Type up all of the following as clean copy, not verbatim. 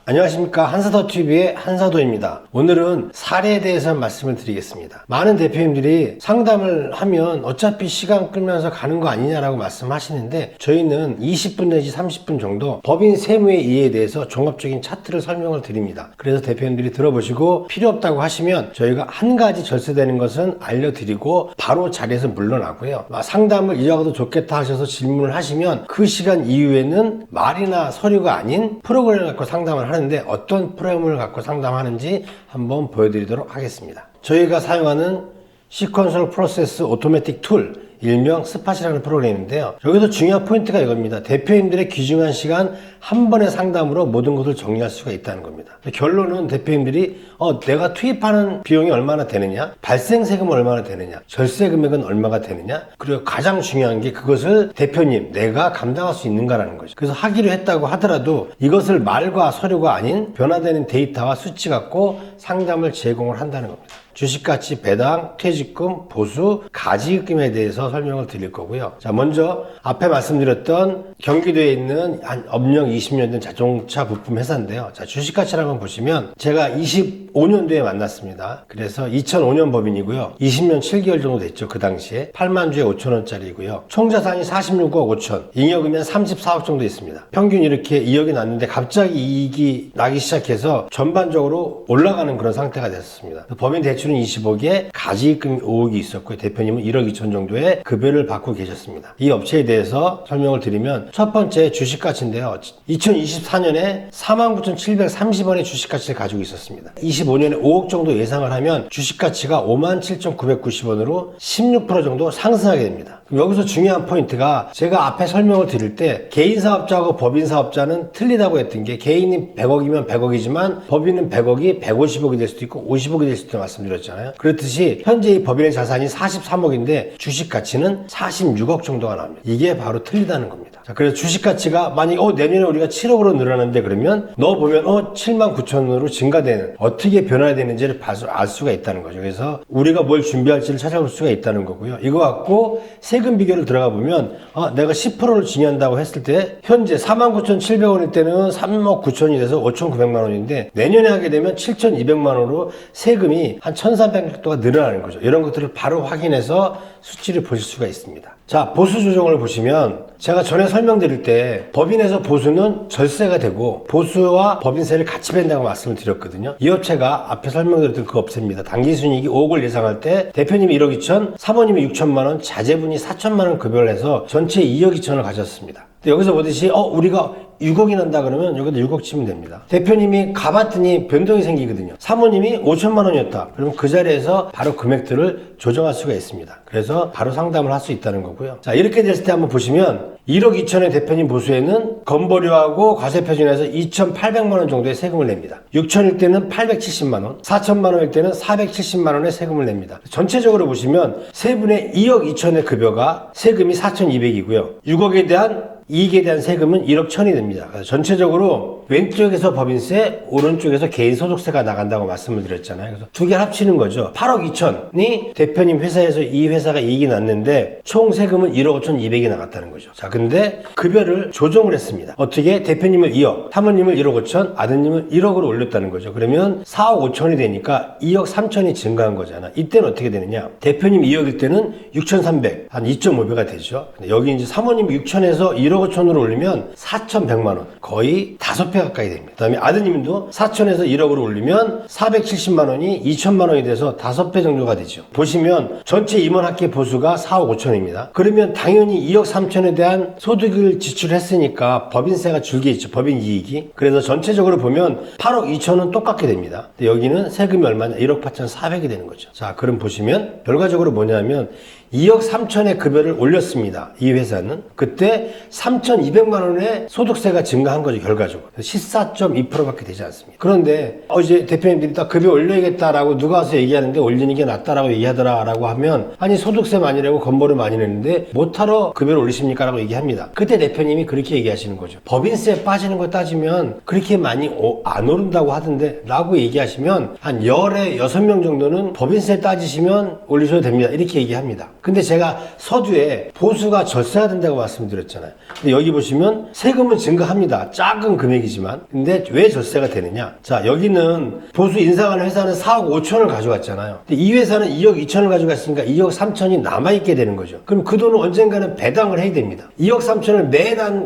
안녕하십니까. 한사도TV의 한사도입니다. 오늘은 사례에 대해서 말씀을 드리겠습니다. 많은 대표님들이 상담을 하면 어차피 시간 끌면서 가는 거 아니냐라고 말씀하시는데, 저희는 20분 내지 30분 정도 법인 세무의 이해에 대해서 종합적인 차트를 설명을 드립니다. 그래서 대표님들이 들어보시고 필요 없다고 하시면 저희가 한 가지 절세되는 것은 알려드리고 바로 자리에서 물러나고요. 상담을 이어가도 좋겠다 하셔서 질문을 하시면 그 시간 이후에는 말이나 서류가 아닌 프로그램을 갖고 상담을 하는데, 어떤 프로그램을 갖고 상담하는지 한번 보여드리도록 하겠습니다. 저희가 사용하는 시퀀셜 프로세스 오토매틱 툴, 일명 스팟이라는 프로그램인데요. 여기서 중요한 포인트가 이겁니다. 대표님들의 귀중한 시간 한 번의 상담으로 모든 것을 정리할 수가 있다는 겁니다. 결론은 대표님들이 내가 투입하는 비용이 얼마나 되느냐, 발생 세금은 얼마나 되느냐, 절세 금액은 얼마가 되느냐, 그리고 가장 중요한 게 그것을 대표님 내가 감당할 수 있는가라는 거죠. 그래서 하기로 했다고 하더라도 이것을 말과 서류가 아닌 변화되는 데이터와 수치 갖고 상담을 제공을 한다는 겁니다. 주식가치, 배당, 퇴직금, 보수, 가지급금에 대해서 설명을 드릴 거고요. 자, 먼저 앞에 말씀드렸던 경기도에 있는 한 업력 20년 된 자동차 부품 회사인데요. 자, 주식가치를 한번 보시면 제가 25년도에 만났습니다. 그래서 2005년 법인이고요. 20년 7개월 정도 됐죠. 그 당시에 8만 주에 5천원짜리고요. 총자산이 46억 5천, 잉여금이 한 34억 정도 있습니다. 평균 이렇게 2억이 났는데 갑자기 이익이 나기 시작해서 전반적으로 올라가는 그런 상태가 됐습니다. 법인 대출은 20억에 가지입금이 5억이 있었고요. 대표님은 1억 2천 정도의 급여를 받고 계셨습니다. 이 업체에 대해서 설명을 드리면, 첫 번째 주식가치인데요. 2024년에 49,730원의 주식가치를 가지고 있었습니다. 25년에 5억 정도 예상을 하면 주식가치가 57,990원으로 16% 정도 상승하게 됩니다. 그럼 여기서 중요한 포인트가, 제가 앞에 설명을 드릴 때 개인사업자하고 법인사업자는 틀리다고 했던 게, 개인이 100억이면 100억이지만 법인은 100억이 150억이 될 수도 있고 50억이 될 수도 있다고 말씀드렸잖아요. 그렇듯이 현재 이 법인의 자산이 43억인데 주식가치는 46억 정도가 나옵니다. 이게 바로 틀리다는 겁니다. 자, 그래서 주식가치가 만약 내년에 우리가 7억으로 늘어났는데, 그러면 너 보면 7만 9천원으로 증가되는, 어떻게 변화되는지를 알 수가 있다는 거죠. 그래서 우리가 뭘 준비할지를 찾아볼 수가 있다는 거고요. 이거 갖고 세금 비교를 들어가 보면 내가 10%를 증여한다고 했을 때 현재 49,700원일 때는 3억 9천이 돼서 5,900만 원인데, 내년에 하게 되면 7,200만 원으로 세금이 한 1,300도가 늘어나는 거죠. 이런 것들을 바로 확인해서 수치를 보실 수가 있습니다. 자, 보수 조정을 보시면, 제가 전에 설명드릴 때 법인에서 보수는 절세가 되고 보수와 법인세를 같이 뺀다고 말씀을 드렸거든요. 이 업체가 앞에 설명드렸던 그 업체입니다. 당기순이익이 5억을 예상할 때 대표님이 1억 2천, 사모님이 6천만 원, 자제분이 4천만 원 급여를 해서 전체 2억 2천을 가졌습니다. 근데 여기서 보듯이 우리가 6억이 난다 그러면 여기다 6억 치면 됩니다. 대표님이 가봤더니 변동이 생기거든요. 사모님이 5천만 원이었다. 그러면 그 자리에서 바로 금액들을 조정할 수가 있습니다. 그래서 바로 상담을 할 수 있다는 거고요. 자, 이렇게 됐을 때 한번 보시면 1억 2천의 대표님 보수에는 건보료하고 과세표준에서 2,800만 원 정도의 세금을 냅니다. 6천일 때는 870만 원, 4천만 원일 때는 470만 원의 세금을 냅니다. 전체적으로 보시면 세 분의 2억 2천의 급여가 세금이 4,200이고요. 6억에 대한 이익에 대한 세금은 1억 1천이 됩니다. 그래서 전체적으로 왼쪽에서 법인세, 오른쪽에서 개인소득세가 나간다고 말씀을 드렸잖아요. 그래서 두 개 합치는 거죠. 8억 2천이 대표님 회사에서 이 회사가 이익이 났는데 총 세금은 1억 5천 2백이 나갔다는 거죠. 자, 근데 급여를 조정을 했습니다. 어떻게? 대표님을 2억, 사모님을 1억 5천, 아드님을 1억으로 올렸다는 거죠. 그러면 4억 5천이 되니까 2억 3천이 증가한 거잖아. 이때는 어떻게 되느냐? 대표님 2억일 때는 6,300, 한 2.5배가 되죠. 근데 여기 이제 사모님이 6천에서 1억 5천으로 올리면 4,100만 원, 거의 5배 가까이 됩니다. 그 다음에 아드님도 4천에서 1억으로 올리면 470만 원이 2천만 원이 돼서 5배 정도가 되죠. 보시면 전체 임원학계 보수가 4억 5천입니다. 그러면 당연히 2억 3천에 대한 소득을 지출했으니까 법인세가 줄겠죠. 법인 이익이. 그래서 전체적으로 보면 8억 2천은 똑같게 됩니다. 근데 여기는 세금이 얼마냐? 1억 8천 4백이 되는 거죠. 자, 그럼 보시면 결과적으로 뭐냐면 2억 3천의 급여를 올렸습니다. 이 회사는. 그때 3,200만 원의 소득세가 증가한 거죠, 결과적으로. 14.2%밖에 되지 않습니다. 그런데 이제 대표님들이 딱 급여 올려야겠다라고 누가 와서 얘기하는데 올리는 게 낫다라고 얘기하더라라고 하면, 아니 소득세 많이 내고 건보료 많이 내는데 못하러 급여를 올리십니까? 라고 얘기합니다. 그때 대표님이 그렇게 얘기하시는 거죠. 법인세 빠지는 거 따지면 그렇게 많이 안 오른다고 하던데 라고 얘기하시면 한 열에 6명 정도는 법인세 따지시면 올리셔도 됩니다. 이렇게 얘기합니다. 근데 제가 서두에 보수가 절세가 된다고 말씀드렸잖아요. 근데 여기 보시면 세금은 증가합니다. 작은 금액이지만. 근데 왜 절세가 되느냐? 자, 여기는 보수 인상하는 회사는 4억 5천을 가져갔잖아요. 근데 이 회사는 2억 2천을 가져갔으니까 2억 3천이 남아있게 되는 거죠. 그럼 그 돈은 언젠가는 배당을 해야 됩니다. 2억 3천을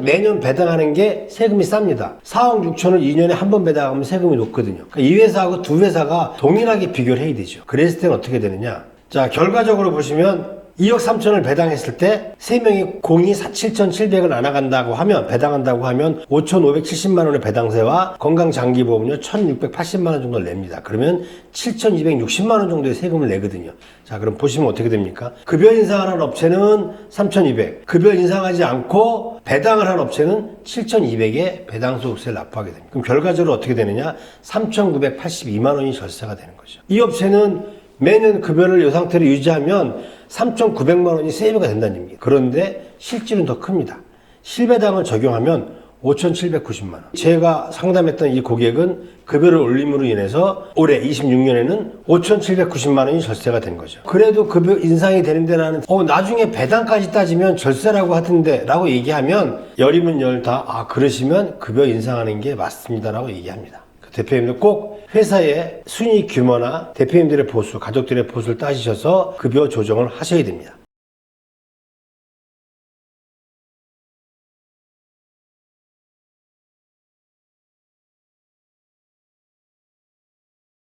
매년 배당하는 게 세금이 쌉니다. 4억 6천을 2년에 한 번 배당하면 세금이 높거든요. 그러니까 이 회사하고 두 회사가 동일하게 비교를 해야 되죠. 그랬을 때는 어떻게 되느냐? 자, 결과적으로 보시면 2억 3천을 배당했을 때 3명이 공이 7,700을 안 나간다고 하면, 배당한다고 하면 5,570만 원의 배당세와 건강장기보험료 1,680만 원 정도를 냅니다. 그러면 7,260만 원 정도의 세금을 내거든요. 자, 그럼 보시면 어떻게 됩니까? 급여 인상하는 업체는 3,200, 급여 인상하지 않고 배당을 한 업체는 7,200의 배당소득세를 납부하게 됩니다. 그럼 결과적으로 어떻게 되느냐? 3,982만 원이 절세가 되는 거죠. 이 업체는 매년 급여를 이 상태로 유지하면 3,900만 원이 세이브가 된다는 얘기입니다. 그런데 실질은 더 큽니다. 실배당을 적용하면 5,790만 원. 제가 상담했던 이 고객은 급여를 올림으로 인해서 올해 26년에는 5,790만 원이 절세가 된 거죠. 그래도 급여 인상이 되는데 나는 나중에 배당까지 따지면 절세라고 하던데 라고 얘기하면 열이면 열다 그러시면 급여 인상하는 게 맞습니다 라고 얘기합니다. 대표님들 꼭 회사의 순이익 규모나 대표님들의 보수, 가족들의 보수를 따지셔서 급여 조정을 하셔야 됩니다.